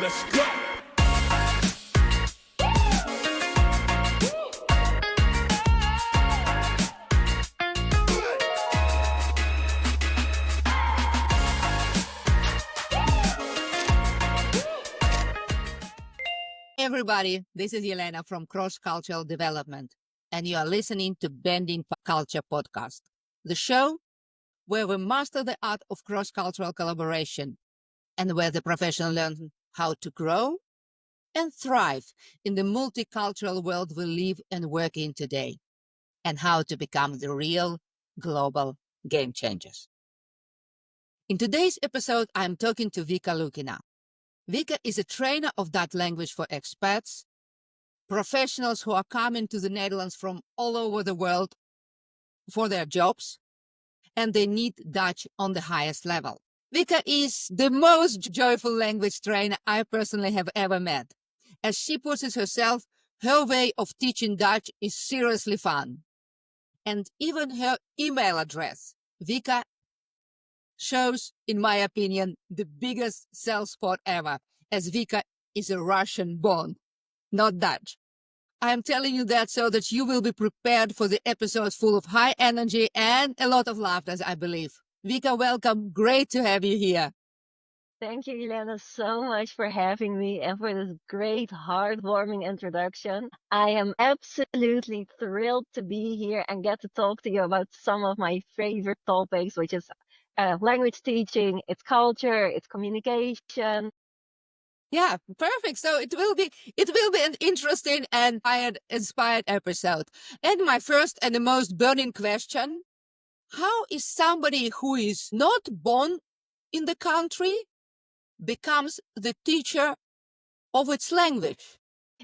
Let's go. Everybody, this is Elena from Cross Cultural Development, and you are listening to Bending Culture Podcast, the show where we master the art of cross-cultural collaboration and where the professional learn how to grow and thrive in the multicultural world we live and work in today, and how to become the real global game changers. In today's episode, I'm talking to Vika Lukina. Vika is a trainer of Dutch language for expats, professionals who are coming to the Netherlands from all over the world for their jobs, and they need Dutch on the highest level. Vika is the most joyful language trainer I personally have ever met. As she puts it herself, her way of teaching Dutch is seriously fun. And even her email address, Vika, shows, in my opinion, the biggest sell spot ever, as Vika is a Russian born, not Dutch. I am telling you that so that you will be prepared for the episodes full of high energy and a lot of laughter, I believe. Vika, welcome. Great to have you here. Thank you, Elena, so much for having me and for this great, heartwarming introduction. I am absolutely thrilled to be here and get to talk to you about some of my favorite topics, which is language teaching, its culture, its communication. Yeah, perfect. So it will be an interesting and inspired episode. And my first and the most burning question: how is somebody who is not born in the country becomes the teacher of its language?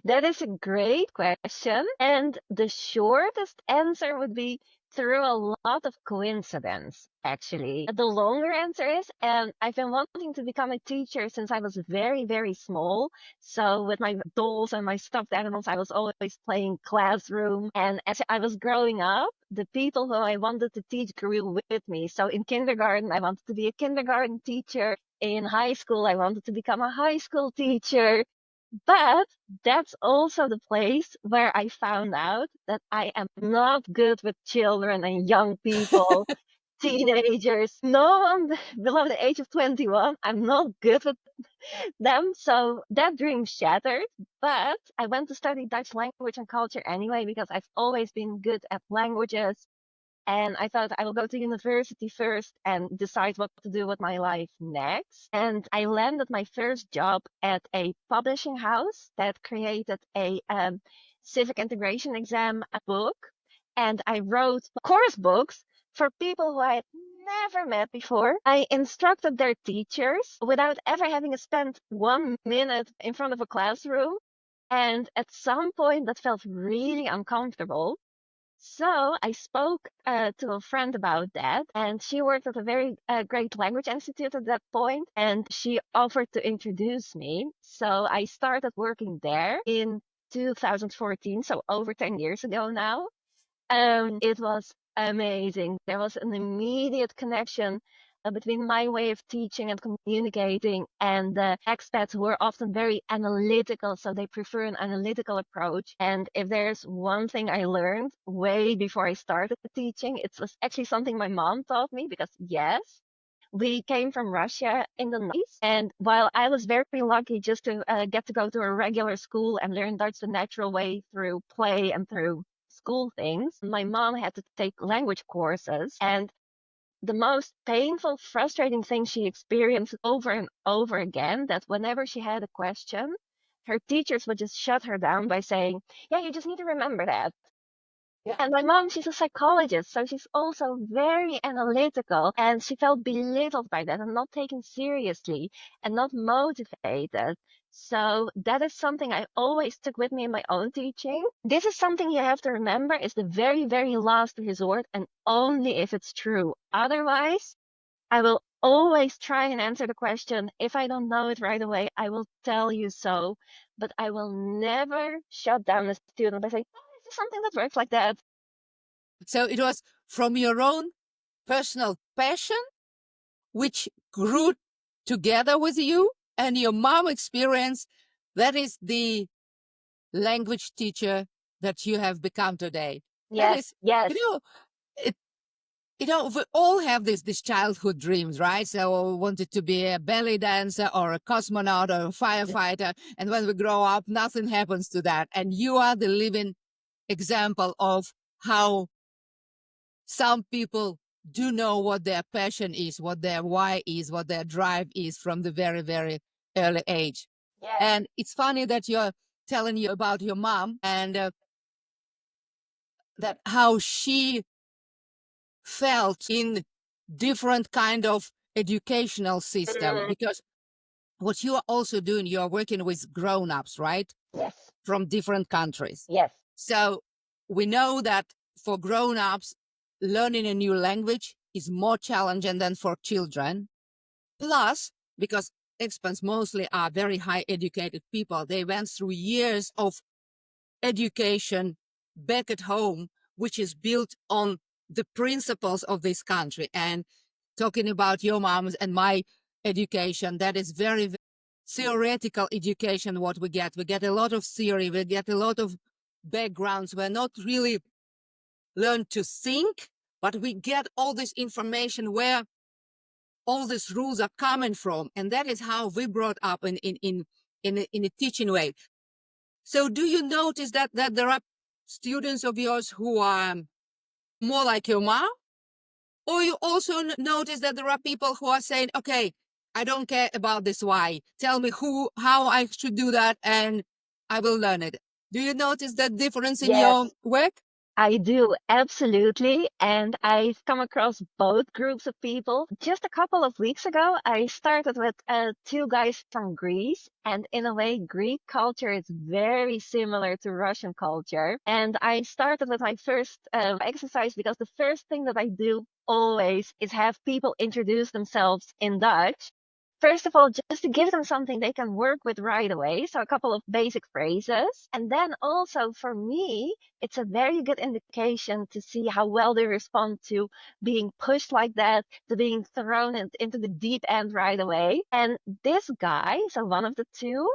That is a great question. And the shortest answer would be through a lot of coincidence, actually. The longer answer is, I've been wanting to become a teacher since I was very, very small. So with my dolls and my stuffed animals, I was always playing classroom. And as I was growing up, the people who I wanted to teach grew with me. So in kindergarten, I wanted to be a kindergarten teacher. In high school, I wanted to become a high school teacher. But that's also the place where I found out that I am not good with children and young people, teenagers, no one below the age of 21. I'm not good with them. So that dream shattered. But I went to study Dutch language and culture anyway because I've always been good at languages. And I thought I will go to university first and decide what to do with my life next. And I landed my first job at a publishing house that created a civic integration exam book. And I wrote course books for people who I had never met before. I instructed their teachers without ever having spent 1 minute in front of a classroom. And at some point, that felt really uncomfortable. So I spoke to a friend about that, and she worked at a very great language institute at that point, and she offered to introduce me. So I started working there in 2014, so over 10 years ago now. It was amazing. There was an immediate connection between my way of teaching and communicating and the expats who are often very analytical, so they prefer an analytical approach. And if there's one thing I learned way before I started teaching, it was actually something my mom taught me because, yes, we came from Russia in the 90s. And while I was very lucky just to get to go to a regular school and learn Dutch the natural way through play and through school things, my mom had to take language courses. And the most painful, frustrating thing she experienced over and over again, that whenever she had a question, her teachers would just shut her down by saying, yeah, you just need to remember that. Yeah. And my mom, she's a psychologist, so she's also very analytical, and she felt belittled by that and not taken seriously and not motivated. So that is something I always took with me in my own teaching. This is something you have to remember is the very, very last resort, and only if it's true. Otherwise, I will always try and answer the question. If I don't know it right away, I will tell you so, but I will never shut down a student by saying, is this something that works like that? So it was from your own personal passion, which grew together with you And your mom experience, that is the language teacher that you have become today. That Yes, is, you yes. know, it, we all have this childhood dreams, right? So wanted to be a belly dancer or a cosmonaut or a firefighter. And when we grow up, nothing happens to that. And you are the living example of how some people do know what their passion is, what their why is, what their drive is from the very, very early age. Yes. And it's funny that you're telling you about your mom and that how she felt in different kind of educational system, Mm, because what you are also doing, you are working with grown-ups, right, yes, from different countries. yes. So we know that for grown-ups, learning a new language is more challenging than for children. Plus, because expats mostly are very high educated people, they went through years of education back at home, which is built on the principles of this country. And talking about your mom's and my education, that is very, very theoretical education. What we get a lot of theory, we get a lot of backgrounds. We're not really learn to think, but we get all this information where all these rules are coming from, and that is how we brought up in a teaching way. So do you notice that there are students of yours who are more like your mom? Or you also notice that there are people who are saying, okay, I don't care about this why. Tell me how I should do that and I will learn it. Do you notice that difference in your Yes. work? I do, absolutely. And I've come across both groups of people. Just a couple of weeks ago, I started with two guys from Greece. And in a way, Greek culture is very similar to Russian culture. And I started with my first exercise because the first thing that I do always is have people introduce themselves in Dutch. First of all, just to give them something they can work with right away. So a couple of basic phrases. And then also for me, it's a very good indication to see how well they respond to being pushed like that, to being thrown into the deep end right away. And this guy, so one of the two,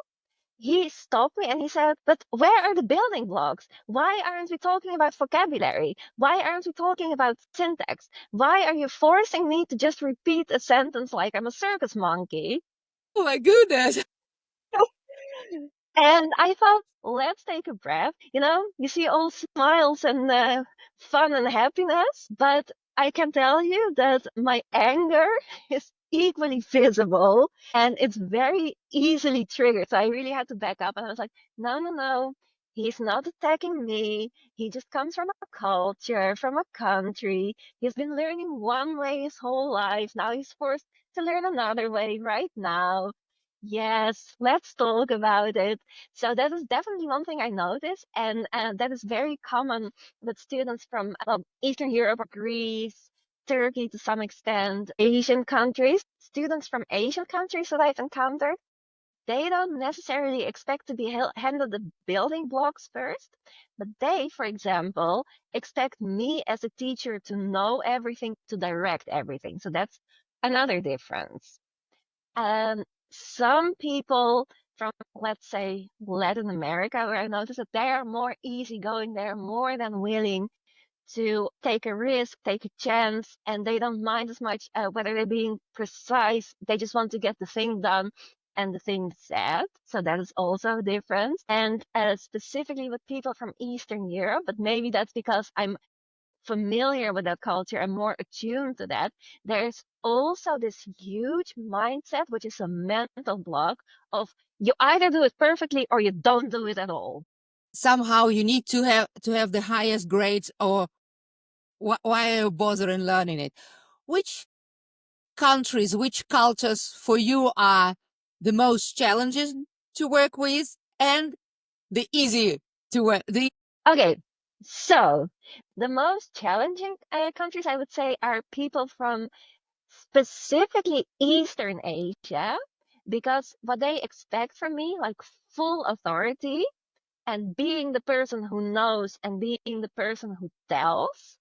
he stopped me and he said, "But where are the building blocks? Why aren't we talking about vocabulary? Why aren't we talking about syntax? Why are you forcing me to just repeat a sentence like I'm a circus monkey?" Oh my goodness. And I thought, let's take a breath. You see all smiles and fun and happiness, but I can tell you that my anger is equally visible and it's very easily triggered. So I really had to back up and I was like, no, no, no. He's not attacking me. He just comes from a culture, from a country. He's been learning one way his whole life. Now he's forced to learn another way right now. Yes, let's talk about it. So that is definitely one thing I noticed, and that is very common with students from Eastern Europe or Greece, Turkey to some extent, Asian countries. Students from Asian countries that I've encountered, they don't necessarily expect to be handed the building blocks first, but they, for example, expect me as a teacher to know everything, to direct everything. So that's another difference. Um, some people from, let's say, Latin America, where I noticed that they are more easygoing, they're more than willing to take a risk, take a chance, and they don't mind as much whether they're being precise. They just want to get the thing done and the thing said. So that is also a difference. And specifically with people from Eastern Europe, but maybe that's because I'm familiar with that culture and more attuned to that, there's also this huge mindset, which is a mental block of you either do it perfectly or you don't do it at all. Somehow you need to have the highest grades, or why are you bothering learning it? Which countries, which cultures for you are the most challenging to work with and the easy to work? Okay, so the most challenging countries I would say are people from specifically Eastern Asia, because what they expect from me, like full authority, and being the person who knows and being the person who tells,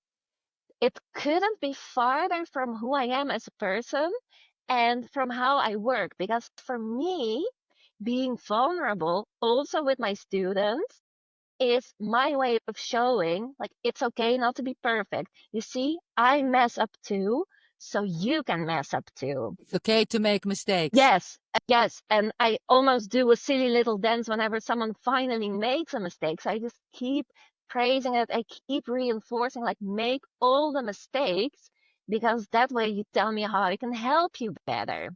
it couldn't be farther from who I am as a person. and from how I work. Because for me, being vulnerable also with my students is my way of showing like it's okay not to be perfect. You see, I mess up too, so you can mess up too. It's okay to make mistakes. Yes, yes. And I almost do a silly little dance whenever someone finally makes a mistake. So I just keep praising it. I keep reinforcing, like, make all the mistakes because that way you tell me how I can help you better.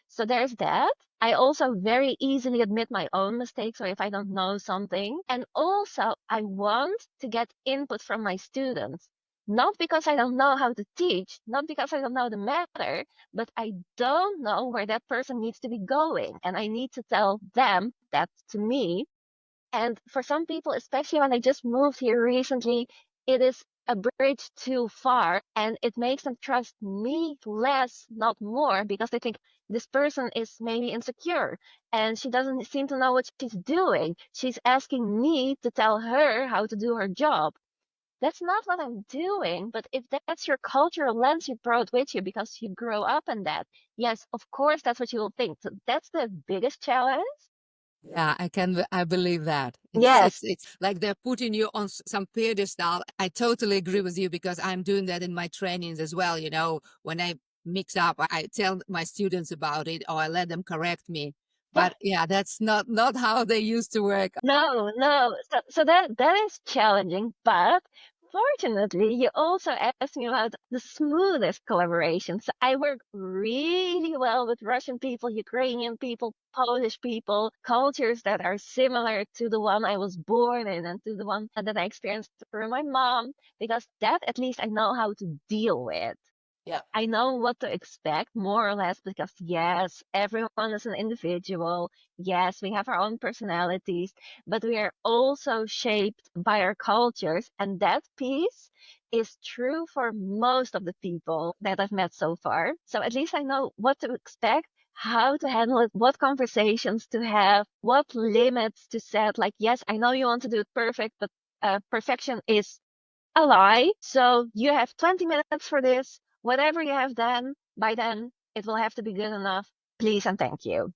So there's that. I also very easily admit my own mistakes or if I don't know something. And also, I want to get input from my students. Not because I don't know how to teach, not because I don't know the matter, but I don't know where that person needs to be going. And I need to tell them that to me. And for some people, especially when they just moved here recently, it is a bridge too far and it makes them trust me less, not more, because they think this person is maybe insecure and she doesn't seem to know what she's doing. She's asking me to tell her how to do her job. That's not what I'm doing, but if that's your cultural lens you brought with you because you grow up in that, yes, of course, that's what you will think. So that's the biggest challenge. Yeah, I believe that. Yes. It's like they're putting you on some pedestal. I totally agree with you because I'm doing that in my trainings as well. You know, when I mix up, I tell my students about it or I let them correct me. Yeah. But yeah, that's not how they used to work. No, no. So that is challenging, but fortunately, you also asked me about the smoothest collaborations. I work really well with Russian people, Ukrainian people, Polish people, cultures that are similar to the one I was born in and to the one that I experienced through my mom, because that at least I know how to deal with. Yeah. I know what to expect more or less because yes, everyone is an individual. Yes, we have our own personalities, but we are also shaped by our cultures. And that piece is true for most of the people that I've met so far. So at least I know what to expect, how to handle it, what conversations to have, what limits to set. Like, yes, I know you want to do it perfect, but perfection is a lie. So you have 20 minutes for this. Whatever you have done by then, it will have to be good enough. Please and thank you.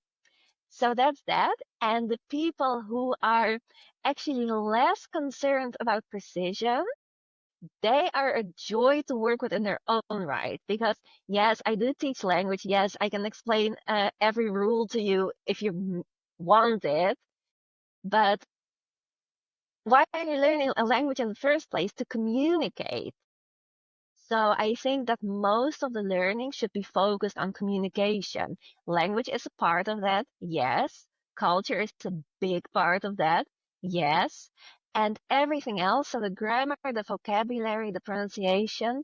So that's that. And the people who are actually less concerned about precision, they are a joy to work with in their own right. Because yes, I do teach language. Yes, I can explain every rule to you if you want it. But why are you learning a language in the first place? To communicate. So I think that most of the learning should be focused on communication. Language is a part of that, yes. Culture is a big part of that, yes. And everything else, so the grammar, the vocabulary, the pronunciation,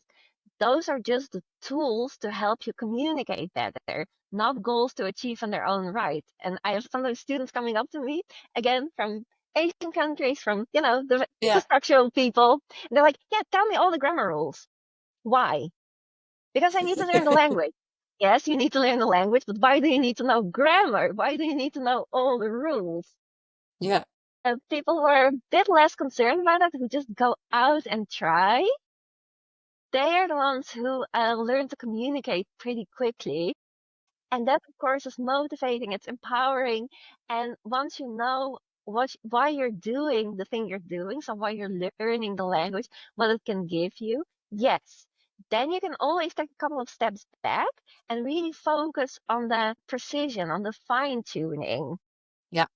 those are just the tools to help you communicate better, not goals to achieve on their own right. And I have sometimes students coming up to me, again, from Asian countries, from, the Yeah. structural people. And they're like, yeah, tell me all the grammar rules. Why? Because I need to learn the language. Yes, you need to learn the language, but why do you need to know grammar? Why do you need to know all the rules? Yeah. People who are a bit less concerned about it, who just go out and try, they are the ones who learn to communicate pretty quickly. And that, of course, is motivating, it's empowering. And once you know why you're doing the thing you're doing, so why you're learning the language, what it can give you, yes, then you can always take a couple of steps back and really focus on the precision, on the fine tuning. Yeah.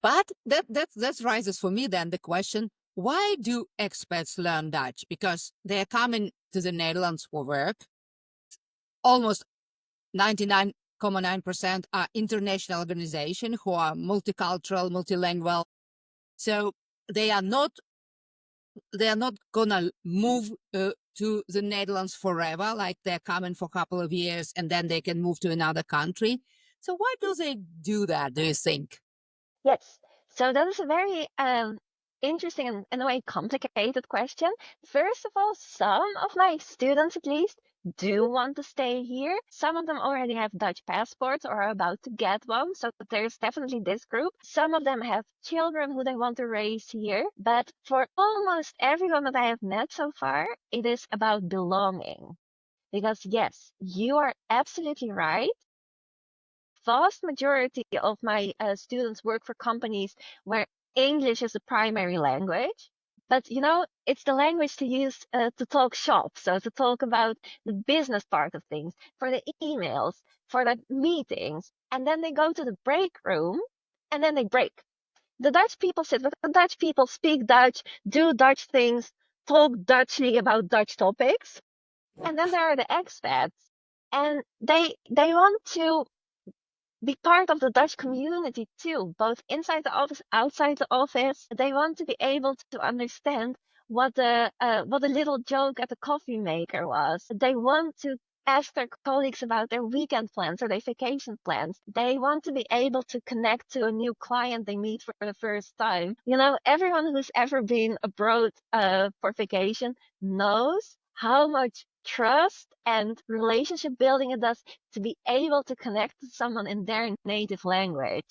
But that raises for me then the question, why do expats learn Dutch? Because they're coming to the Netherlands for work. Almost 99.9% are international organizations who are multicultural, multilingual. So they are not gonna move to the Netherlands forever. Like they're coming for a couple of years and then they can move to another country. So why do they do that? Do you think? Yes. So that is a very interesting and in a way complicated question. First of all, some of my students at least do want to stay here. Some of them already have Dutch passports or are about to get one. So there's definitely this group. Some of them have children who they want to raise here. But for almost everyone that I have met so far, it is about belonging. Because yes, you are absolutely right. Vast majority of my students work for companies where English is the primary language. But it's the language to use to talk shop, so to talk about the business part of things, for the emails, for the meetings, and then they go to the break room, and then they break. The Dutch people sit with the Dutch people, speak Dutch, do Dutch things, talk Dutchly about Dutch topics, and then there are the expats, and they want to be part of the Dutch community too, both inside the office, outside the office. They want to be able to understand what a little joke at the coffee maker was. They want to ask their colleagues about their weekend plans or their vacation plans. They want to be able to connect to a new client they meet for the first time. Everyone who's ever been abroad for vacation knows how much trust and relationship building it does to be able to connect to someone in their native language.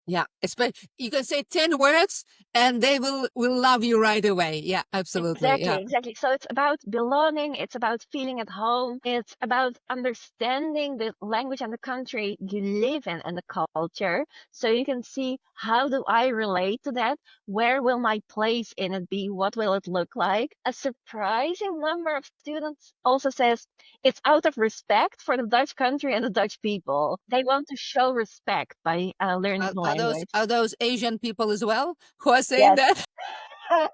Yeah, especially you can say 10 words and they will love you right away. Yeah, absolutely. Exactly, Yeah. exactly. So it's about belonging, it's about feeling at home, it's about understanding the language and the country you live in and the culture. So you can see, how do I relate to that? Where will my place in it be? What will it look like? A surprising number of students also says it's out of respect for the Dutch country and the Dutch people. They want to show respect by learning the language. Are those Asian people as well who are saying Yes. that?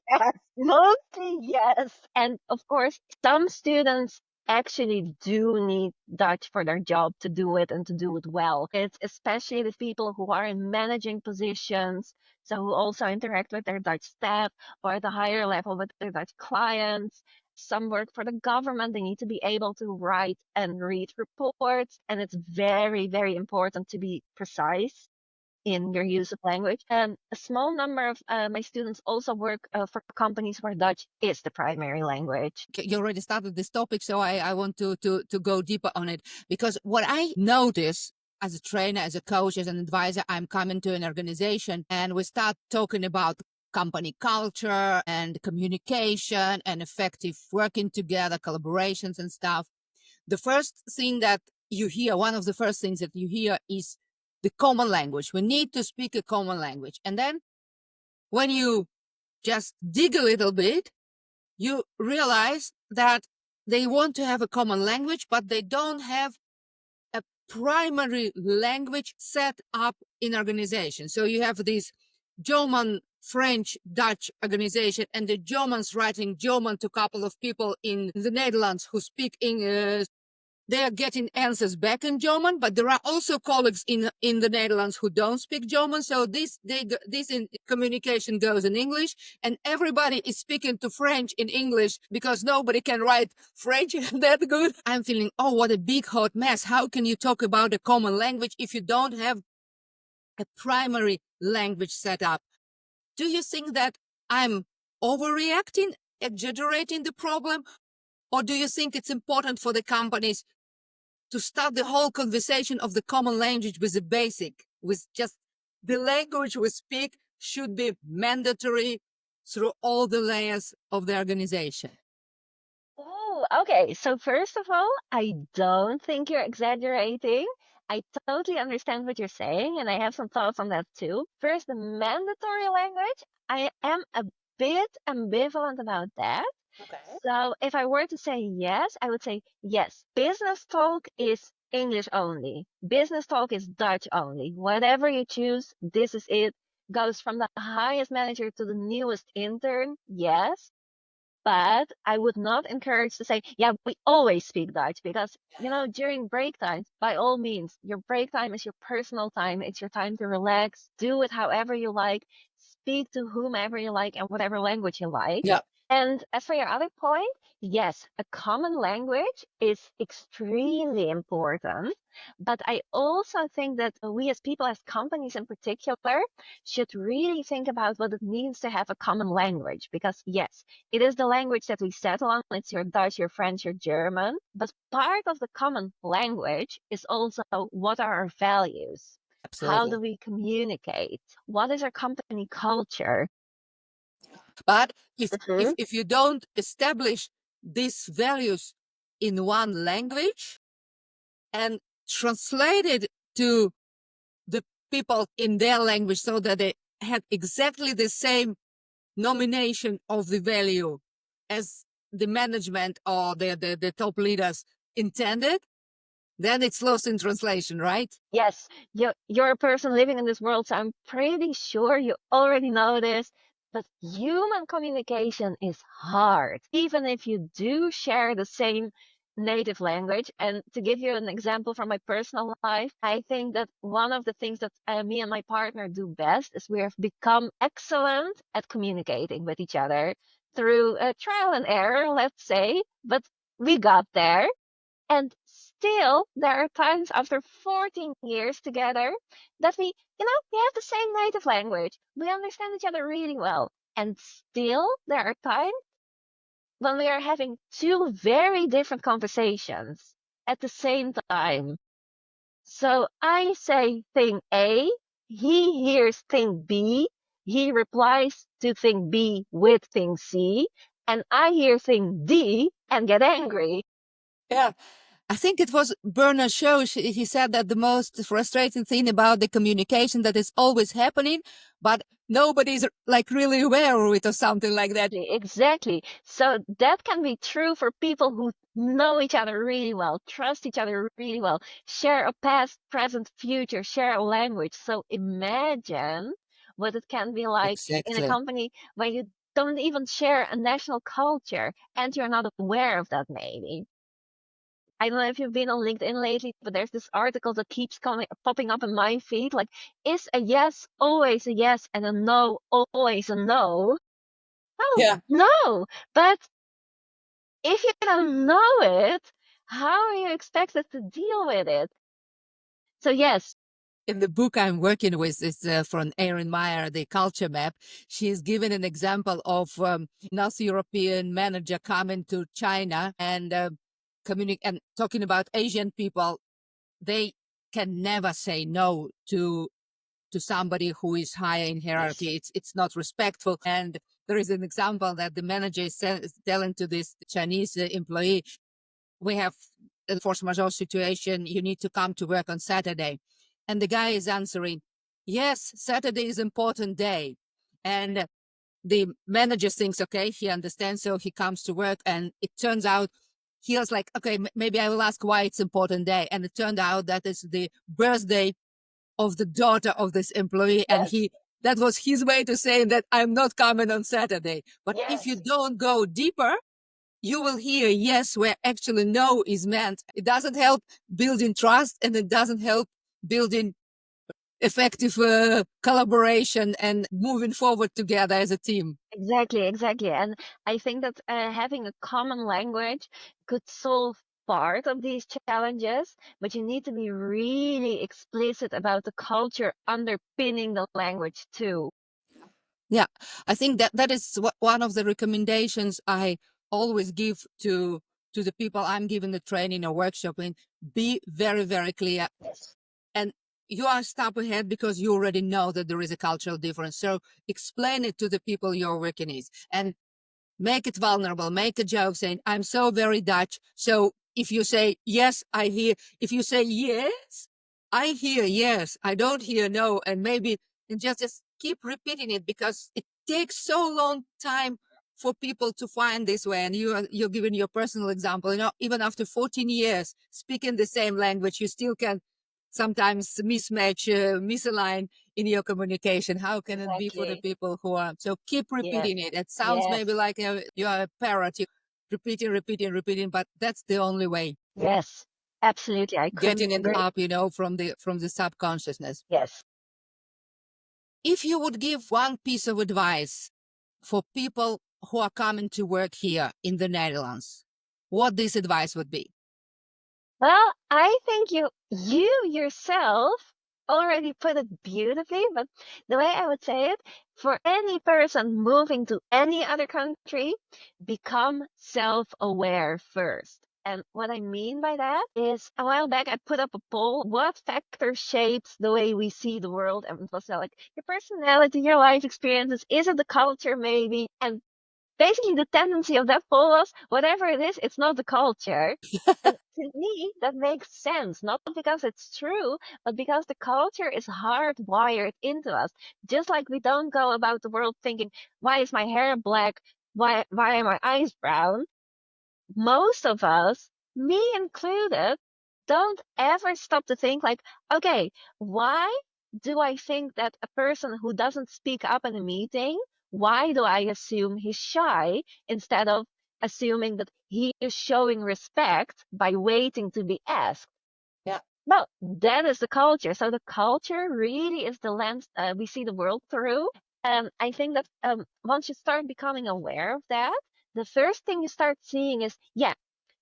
Yes, mostly yes. And of course, some students actually do need Dutch for their job to do it and to do it well. It's especially the people who are in managing positions, so who also interact with their Dutch staff, or at a higher level with their Dutch clients. Some work for the government. They need to be able to write and read reports. And it's very, very important to be precise in your use of language. And a small number of my students also work for companies where Dutch is the primary language. You already started this topic, so I want to go deeper on it, because what I notice as a trainer, as a coach, as an advisor, I'm coming to an organization and we start talking about company culture and communication and effective working together, collaborations and stuff. The first thing that you hear, one of the first things that you hear is the common language. We need to speak a common language. And then when you just dig a little bit, you realize that they want to have a common language, but they don't have a primary language set up in organization. So you have this German, French, Dutch organization, and the Germans writing German to a couple of people in the Netherlands who speak English. They are getting answers back in German, but there are also colleagues in the Netherlands who don't speak German. So this in communication goes in English, and everybody is speaking to French in English because nobody can write French that good. I'm feeling, oh, what a big hot mess. How can you talk about a common language if you don't have a primary language set up? Do you think that I'm overreacting, exaggerating the problem, or do you think it's important for the companies to start the whole conversation of the common language with the basic, with just the language we speak should be mandatory through all the layers of the organization? Oh, okay. So first of all, I don't think you're exaggerating. I totally understand what you're saying, and I have some thoughts on that too. First, the mandatory language, I am a bit ambivalent about that. Okay. So if I were to say yes, I would say yes. Business talk is English only. Business talk is Dutch only. Whatever you choose, this is it. Goes from the highest manager to the newest intern. Yes. But I would not encourage to say, yeah, we always speak Dutch, because, during break times, by all means, your break time is your personal time. It's your time to relax, do it however you like, speak to whomever you like and whatever language you like. Yeah. And as for your other point, yes, a common language is extremely important. But I also think that we as people, as companies in particular, should really think about what it means to have a common language. Because yes, it is the language that we settle on. It's your Dutch, your French, your German. But part of the common language is also, what are our values? How Absolutely. do we communicate? What is our company culture? But if Mhm. if you don't establish these values in one language and translated to the people in their language so that they had exactly the same nomination of the value as the management or the top leaders intended, then it's lost in translation, right? Yes, you're a person living in this world, so I'm pretty sure you already know this. But human communication is hard, even if you do share the same native language. And to give you an example from my personal life, I think that one of the things that me and my partner do best is we have become excellent at communicating with each other through trial and error, let's say. But we got there. And still, there are times after 14 years together that we have the same native language. We understand each other really well. And still, there are times when we are having two very different conversations at the same time. So I say thing A, he hears thing B, he replies to thing B with thing C, and I hear thing D and get angry. Yeah. I think it was Bernard Shaw. He said that the most frustrating thing about the communication that is always happening, but nobody's like really aware of it or something like that. Exactly. So that can be true for people who know each other really well, trust each other really well, share a past, present, future, share a language. So imagine what it can be like in a Exactly. company where you don't even share a national culture and you're not aware of that maybe. I don't know if you've been on LinkedIn lately, but there's this article that keeps popping up in my feed, like, is a yes always a yes and a no always a no? Oh, Yeah. no. But if you don't know it, how are you expected to deal with it? So yes, In the book I'm working with is from Erin Meyer, the culture map. She's given an example of North European manager coming to China and and talking about Asian people. They can never say no to somebody who is higher in yes, hierarchy. It's not respectful. And there is an example that the manager is telling to this Chinese employee, we have a force majeure situation. You need to come to work on Saturday. And the guy is answering, yes, Saturday is important day. And the manager thinks, okay, he understands. So he comes to work and it turns out he was like, okay, maybe I will ask why it's important day. And it turned out that it's the birthday of the daughter of this employee. And yes, that was his way to say that I'm not coming on Saturday. But if you yes, don't go deeper, you will hear yes where actually no is meant. It doesn't help building trust and it doesn't help building effective collaboration and moving forward together as a team. exactly, exactly. And I think that having a common language could solve part of these challenges, but you need to be really explicit about the culture underpinning the language too. Yeah, I think that is one of the recommendations I always give to the people I'm giving the training or workshop in. Be very, very clear. Yes, And you are a step ahead because you already know that there is a cultural difference. So explain it to the people you're working with and make it vulnerable, make a joke saying, I'm so very Dutch. So if you say, yes, I hear, if you say, yes, I hear, yes, I don't hear no. And maybe and just keep repeating it because it takes so long time for people to find this way. And you're giving your personal example, even after 14 years speaking the same language, you still can sometimes mismatch, misalign in your communication. How can it be for the exactly. people who are? So keep Yes, repeating it. It sounds yes, maybe like you are a parrot, you repeating, repeating, repeating, but that's the only way. yes, absolutely. I couldn't Getting it agree. up, from the subconsciousness. Yes. If you would give one piece of advice for people who are coming to work here in the Netherlands, what this advice would be? Well, I think you yourself already put it beautifully, but the way I would say it, for any person moving to any other country, become self-aware first. And what I mean by that is a while back I put up a poll, what factor shapes the way we see the world? And it was like your personality, your life experiences, is it the culture maybe? And basically the tendency of that follows whatever it is, it's not the culture. And to me, that makes sense, not because it's true, but because the culture is hardwired into us. Just like we don't go about the world thinking, why is my hair black? Why are my eyes brown? Most of us, me included, don't ever stop to think like, okay, why do I think that a person who doesn't speak up in a meeting, why do I assume he's shy instead of assuming that he is showing respect by waiting to be asked? Yeah. Well, that is the culture. So the culture really is the lens we see the world through. And I think that once you start becoming aware of that, the first thing you start seeing is, yeah,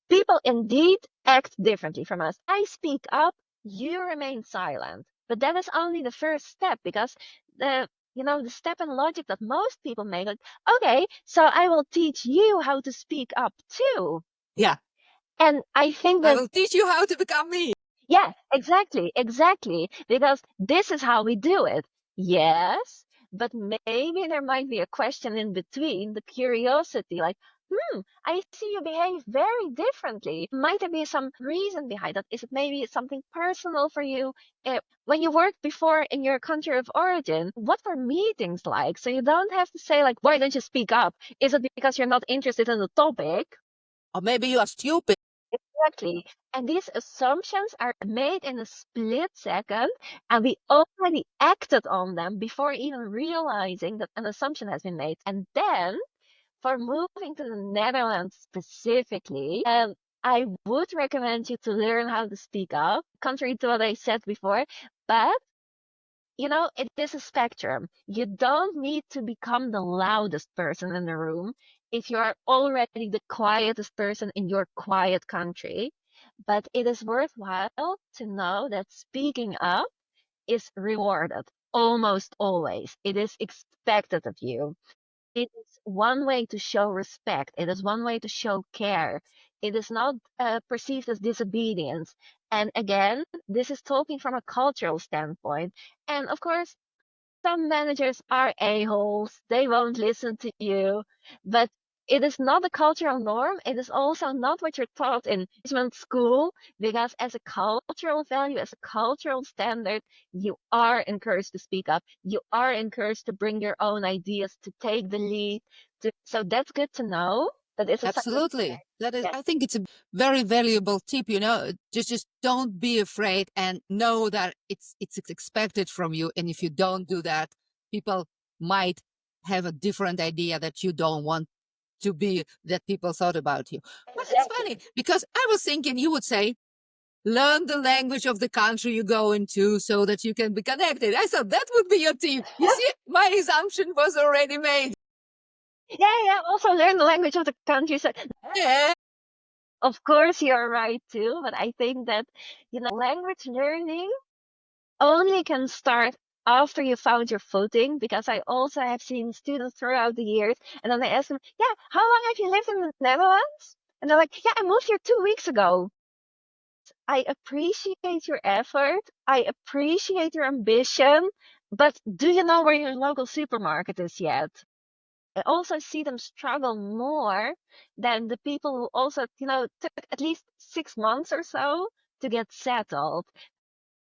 people indeed act differently from us. I speak up, you remain silent. But that is only the first step because the step in logic that most people make, like, okay, so I will teach you how to speak up too. Yeah. And I think I that will teach you how to become me. yeah, exactly, exactly. Because this is how we do it. Yes, but maybe there might be a question in between, the curiosity, like, I see you behave very differently. Might there be some reason behind that? Is it maybe something personal for you? When you worked before in your country of origin, what were meetings like? So you don't have to say, like, why don't you speak up? Is it because you're not interested in the topic? Or maybe you are stupid. Exactly. And these assumptions are made in a split second, and we already acted on them before even realizing that an assumption has been made. And then, for moving to the Netherlands specifically, I would recommend you to learn how to speak up, contrary to what I said before. But it is a spectrum. You don't need to become the loudest person in the room if you are already the quietest person in your quiet country. But it is worthwhile to know that speaking up is rewarded almost always. It is expected of you. It is one way to show respect. It is one way to show care. It is not perceived as disobedience. And again, this is talking from a cultural standpoint. And of course, some managers are a-holes. They won't listen to you. But it is not a cultural norm. It is also not what you're taught in management school, because as a cultural value, as a cultural standard, you are encouraged to speak up. You are encouraged to bring your own ideas, to take the lead. So that's good to know. That is a sign of Absolutely. respect. That is, Yes. I think it's a very valuable tip, just don't be afraid and know that it's expected from you. And if you don't do that, people might have a different idea that you don't want to be that people thought about you. But it's Exactly. funny because I was thinking you would say, learn the language of the country you go into so that you can be connected. I thought that would be your tip. You see, my assumption was already made. Yeah, yeah. Also learn the language of the country. So Yeah. of course, you're right too, but I think that, language learning only can start after you found your footing, because I also have seen students throughout the years, and then I ask them, yeah, how long have you lived in the Netherlands? And they're like, yeah, I moved here 2 weeks ago. I appreciate your effort. I appreciate your ambition, but do you know where your local supermarket is yet? I also see them struggle more than the people who also, took at least 6 months or so to get settled.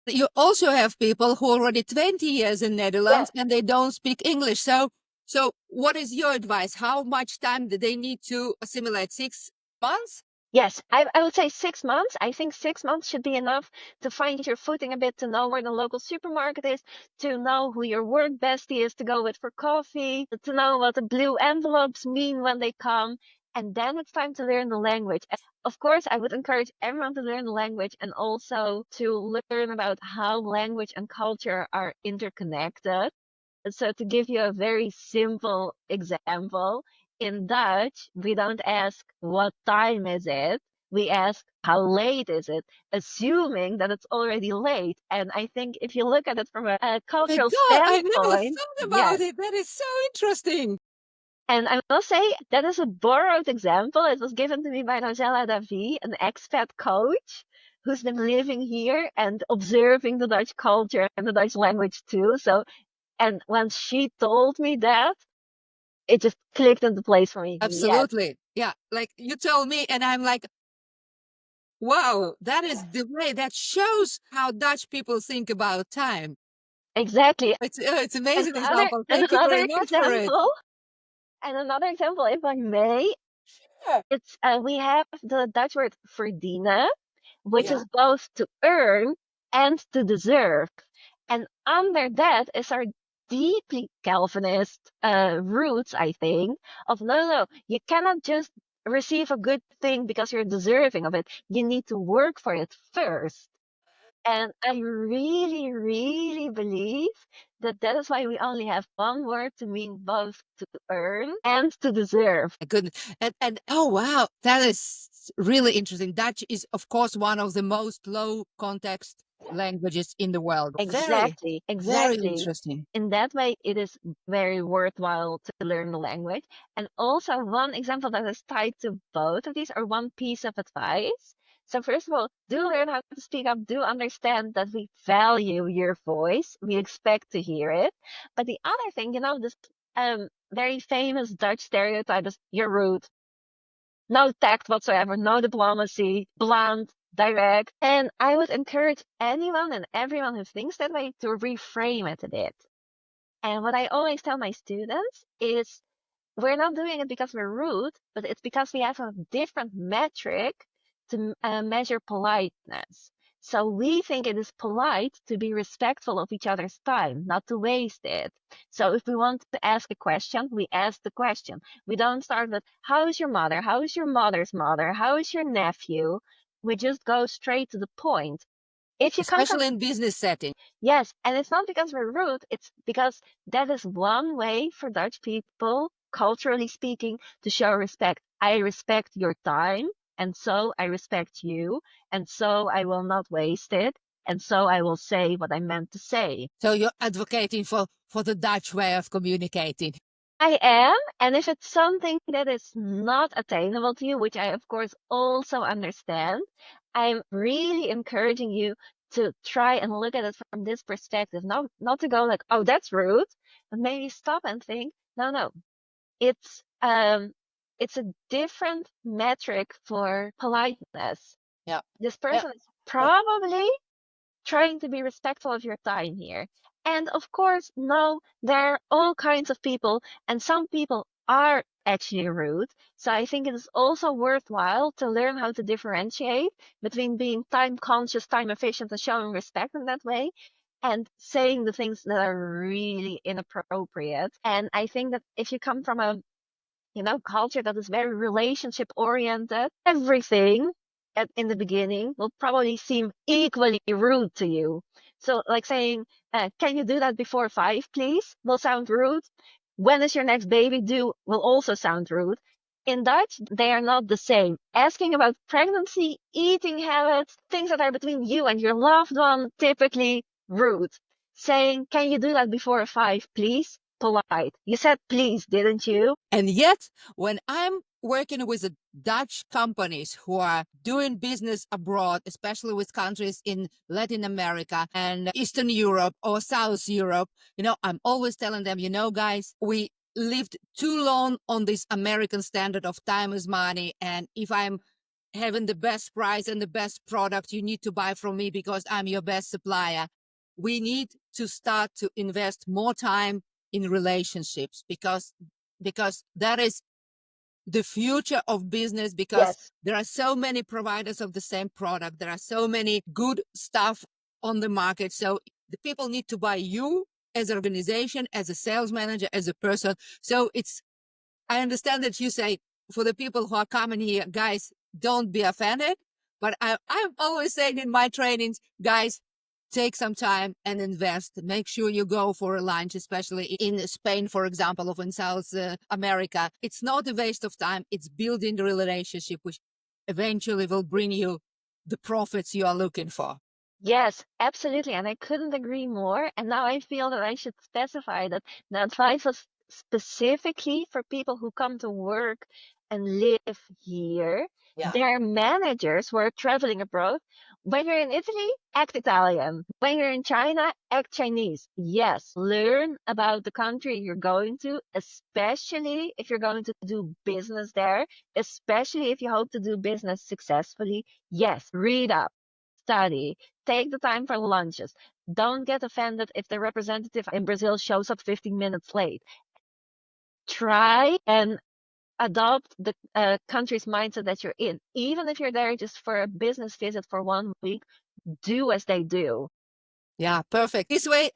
You also have people who are already 20 years in Yes. Netherlands and they don't speak English. So what is your advice? How much time do they need to assimilate? 6 months? Yes, I would say 6 months. I think 6 months should be enough to find your footing a bit, to know where the local supermarket is, to know who your work bestie is to go with for coffee, to know what the blue envelopes mean when they come. And then it's time to learn the language. And of course, I would encourage everyone to learn the language and also to learn about how language and culture are interconnected. So to give you a very simple example, in Dutch, we don't ask what time is it? We ask how late is it, assuming that it's already late. And I think if you look at it from a My cultural God, I never standpoint, thought about yes. it. That is so interesting. And I must say, that is a borrowed example. It was given to me by Rosella Davy, an expat coach who's been living here and observing the Dutch culture and the Dutch language too. So, and when she told me that, it just clicked into place for me. Yes, Absolutely. Yeah. Like you told me, and I'm like, wow, that is the way that shows how Dutch people think about time. exactly. It's amazing Another example. and Thank you very another much for it. example, and another example, if I may, Yeah. it's we have the Dutch word verdienen, which Yeah. is both to earn and to deserve. And under that is our deeply Calvinist roots, I think, of no, you cannot just receive a good thing because you're deserving of it. You need to work for it first. And I really, really believe that that is why we only have one word to mean both to earn and to deserve. My goodness. And oh wow, that is really interesting. Dutch is of course one of the most low context languages in the world. Very, Exactly, very exactly. interesting. In that way, it is very worthwhile to learn the language. And also, one example that is tied to both of these, or one piece of advice. So, first of all, do learn how to speak up. Do understand that we value your voice. We expect to hear it. But the other thing, this very famous Dutch stereotype is you're rude, no tact whatsoever, no diplomacy, blunt, direct. And I would encourage anyone and everyone who thinks that way to reframe it a bit. And what I always tell my students is we're not doing it because we're rude, but it's because we have a different metric to measure politeness. So we think it is polite to be respectful of each other's time, not to waste it. So if we want to ask a question, we ask the question. We don't start with, how is your mother? How is your mother's mother? How is your nephew? We just go straight to the point. If you come from Especially in business setting. Yes, and it's not because we're rude, it's because that is one way for Dutch people, culturally speaking, to show respect. I respect your time, and so I respect you, and so I will not waste it, and so I will say what I meant to say. So you're advocating for the Dutch way of communicating. I am, and if it's something that is not attainable to you, which I of course also understand, I'm really encouraging you to try and look at it from this perspective, not to go like, oh, that's rude, but maybe stop and think, no, it's a different metric for politeness. Yeah. This Yeah. person is probably trying to be respectful of your time here. And of course, no, there are all kinds of people, and some people are actually rude. So I think it is also worthwhile to learn how to differentiate between being time conscious, time efficient, and showing respect in that way, and saying the things that are really inappropriate. And I think that if you come from a culture that is very relationship oriented, everything in the beginning will probably seem equally rude to you. So, like saying, can you do that before 5, please? Will sound rude. When is your next baby due? Will also sound rude. In Dutch, they are not the same. Asking about pregnancy, eating habits, things that are between you and your loved one, typically rude. Saying, can you do that before 5, please? Polite. You said please, didn't you? And yet, when I'm working with the Dutch companies who are doing business abroad, especially with countries in Latin America and Eastern Europe or South Europe, I'm always telling them, guys, we lived too long on this American standard of time is money. And if I'm having the best price and the best product, you need to buy from me because I'm your best supplier. We need to start to invest more time in relationships because that is the future of business, because Yes. there are so many providers of the same product, there are so many good stuff on the market, so the people need to buy you as an organization, as a sales manager, as a person. So I understand that you say for the people who are coming here, guys, don't be offended. But I'm always saying in my trainings, guys, take some time and invest. Make sure you go for a lunch, especially in Spain, for example, or in South America. It's not a waste of time. It's building the relationship, which eventually will bring you the profits you are looking for. Yes, absolutely. And I couldn't agree more. And now I feel that I should specify that the advice was specifically for people who come to work and live here. Yeah. Their managers who are traveling abroad When you're in Italy, act Italian. When you're in China, act Chinese. Yes, learn about the country you're going to, especially if you're going to do business there, especially if you hope to do business successfully. Yes, read up, study, take the time for lunches. Don't get offended if the representative in Brazil shows up 15 minutes late. Try and adopt the country's mindset that you're in. Even if you're there just for a business visit for 1 week, do as they do. Yeah, perfect. This way,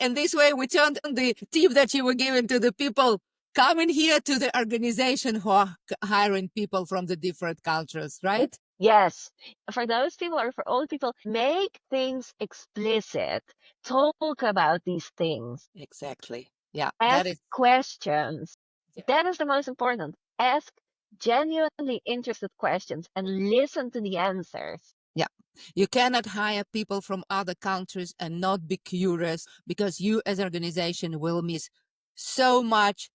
we turned the tip that you were giving to the people coming here to the organization who are hiring people from the different cultures, right? Yes. For those people or for all people, make things explicit. Talk about these things. Exactly. Yeah, that Ask is. questions. Yeah. That is the most important. Ask genuinely interested questions and listen to the answers. Yeah. You cannot hire people from other countries and not be curious, because you as an organization will miss so much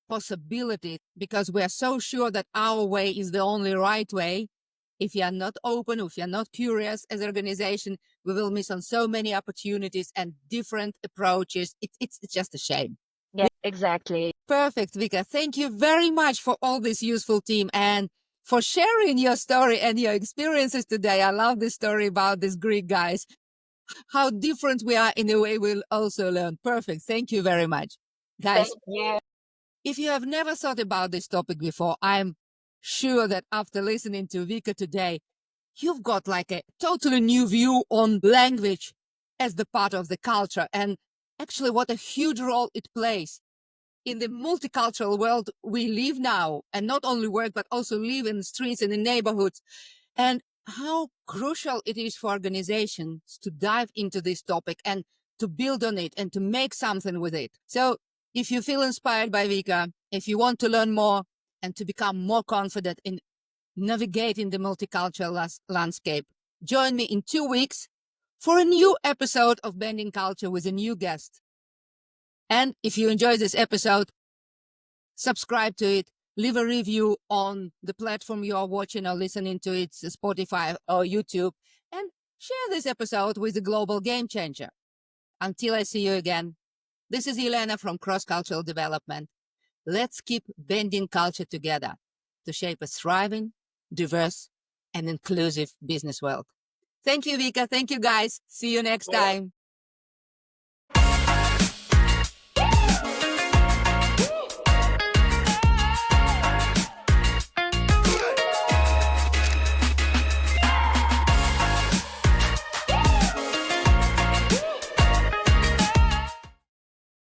possibility, because we are so sure that our way is the only right way. If you are not open, if you are not curious as an organization, we will miss on so many opportunities and different approaches. It's just a shame. Yeah, exactly. Perfect, Vika. Thank you very much for all this useful team and for sharing your story and your experiences today. I love this story about these Greek guys. How different we are in a way we'll also learn. Perfect. Thank you very much. Guys, Thank you. if you have never thought about this topic before, I'm sure that after listening to Vika today, you've got like a totally new view on language as the part of the culture, and actually what a huge role it plays in the multicultural world we live now, and not only work, but also live in the streets and in neighborhoods, and how crucial it is for organizations to dive into this topic and to build on it and to make something with it. So if you feel inspired by Vika, if you want to learn more and to become more confident in navigating the multicultural landscape, join me in 2 weeks for a new episode of Bending Culture with a new guest. And if you enjoy this episode, subscribe to it, leave a review on the platform you are watching or listening to it, Spotify or YouTube, and share this episode with a global game changer. Until I see you again, this is Elena from Cross Cultural Development. Let's keep bending culture together to shape a thriving, diverse, and inclusive business world. Thank you, Vika. Thank you, guys. See you next time.